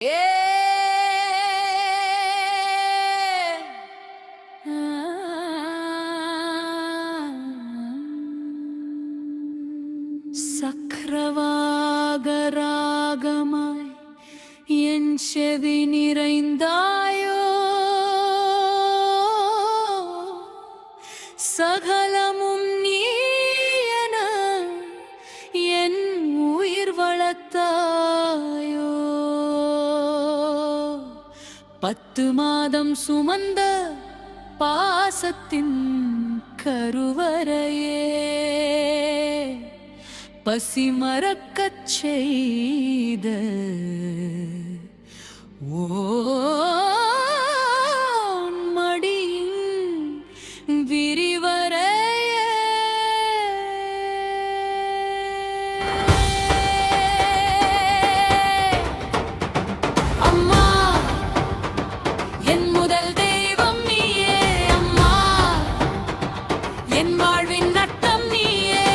ஏ சக்கரவாகராகமாய் என் செவி நிறைந்தாயோ சகலமும் நீயன என் உயிர் வளர்த்தாயோ 10 மாதம் சுமந்த பாசத்தின் கருவறையே பசி மறக்கச் செய்த மடியின் விரிவறையே அம்மா என் முதல் தெய்வம் நீயே அம்மா என் வாழ்வின் நட்டம் நீயே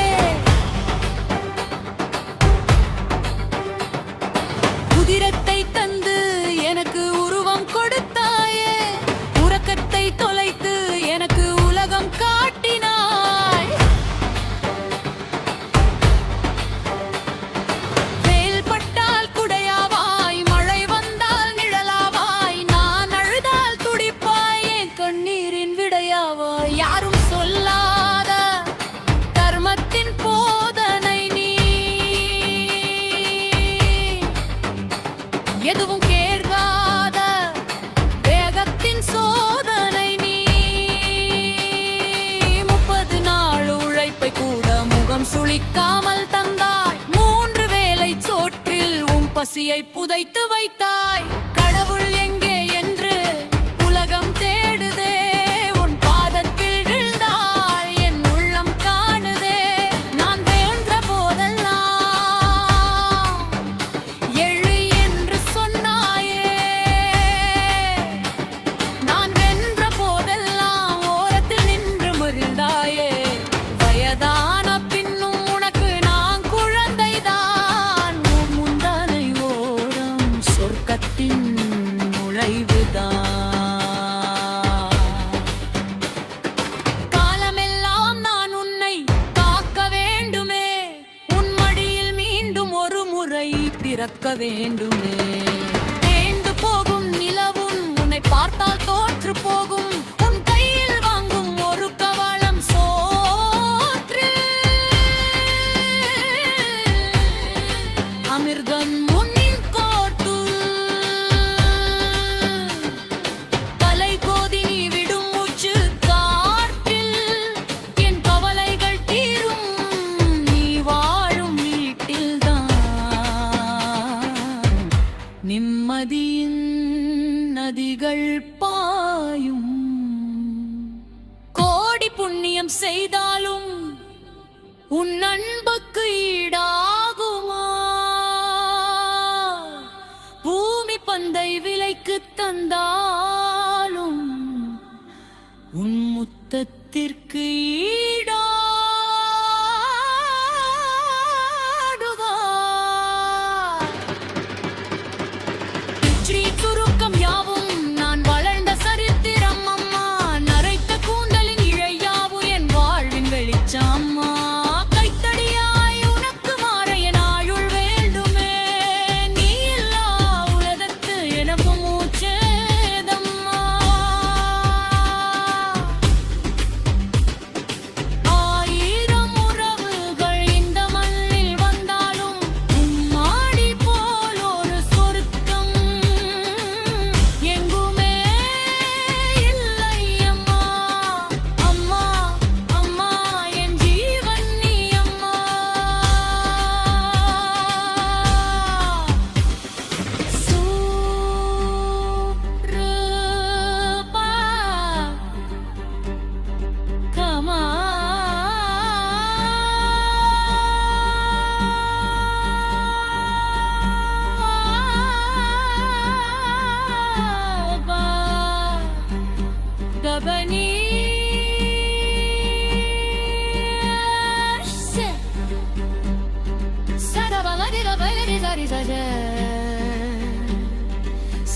உதிரத்தை தந்து எனக்கு உருவம் கொடுத்தாயே உறக்கத்தை தொலைத்து எனக்கு உலகம் காட்டினாய் வேல் பட்டால் குடையாவாய் மழை வந்தால் நிழலாவாய் நான் அழுதால் துடிப்பாய் என் கண்ணீரின் விடையாவாய் யாரும் சொல்லாத தர்மத்தின் போதனை நீ எதுவும் கேட்காத வேகத்தின் சோதனை நீ 30 நாள் உழைப்பை கூட முகம் சுளிக்காமல் தந்தாய் 3 வேளை சோற்றில் உன் பசியை புதைத்து வைத்தாய் கடவுள் எங்கே என்று உலகம் தேடுதே உன் பாதத்தில் விழுந்தால் என் உள்ளம் காணுதே நான் வேண்ட போதெல்லாம் எழு என்று சொன்னாயே நான் வென்ற போதெல்லாம் ஓரத்தில் நின்று மகிழ்ந்தாயே வயதான பின்னும் உனக்கு நான் குழந்தைதான் உன் முந்தானை ஓரம் சொர்க்கத்தின் நுழைவுதான் காலமெல்லாம் நான் உன்னை காக்க வேண்டுமே உன் மடியில் மீண்டும் ஒரு முறை பிறக்க வேண்டுமே தேய்ந்து போகும் நிலவும் உன்னை பார்த்தால் தோற்று போகும் உன் கையில் வாங்கும் ஒரு கவளம் சோற்று அமிர்தம் முன்னின் கோட்டு தலை கோதி நீ விடும் மூச்சு காற்றில் என் கவலைகள் தீரும் நீ வாழும் வீட்டில்தான் நிம்மதியின் நதிகள் பாயும் கோடி புண்ணியம் செய்தாலும் உன் அன்புக்கு ஈடாகுமா பூமி பந்தை விலைக்கு தந்தாலும் உன் முத்தத்திற்கு ஸ்ரீ சுருக்கம் யாவும் நான் வளர்ந்த சரித்திரம் அம்மா நரைத்த கூந்தலின் இழையாவும் என் வாழ்வின் வெளிச்சம்மா கைத்தடியாய் உனக்கு மாற என் ஆயுள் வேண்டுமே நீ இல்லா உலகத்து எனக்கு மூச்சேதம்மா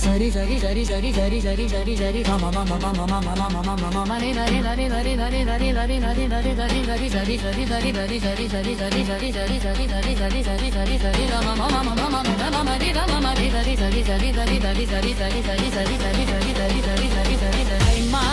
சரி சரி சரி சரி சரி சரி சரி சரி மம மம மம மம மம மம மம நரி நரி நரி நரி நரி நரி நரி நரி நரி நரி நரி சரி சரி சரி சரி சரி சரி சரி சரி சரி சரி சரி சரி சரி சரி சரி மம மம மம மம மம மரி மம மரி சரி சரி சரி சரி சரி சரி சரி சரி சரி சரி சரி சரி சரி சரி சரி சரி மா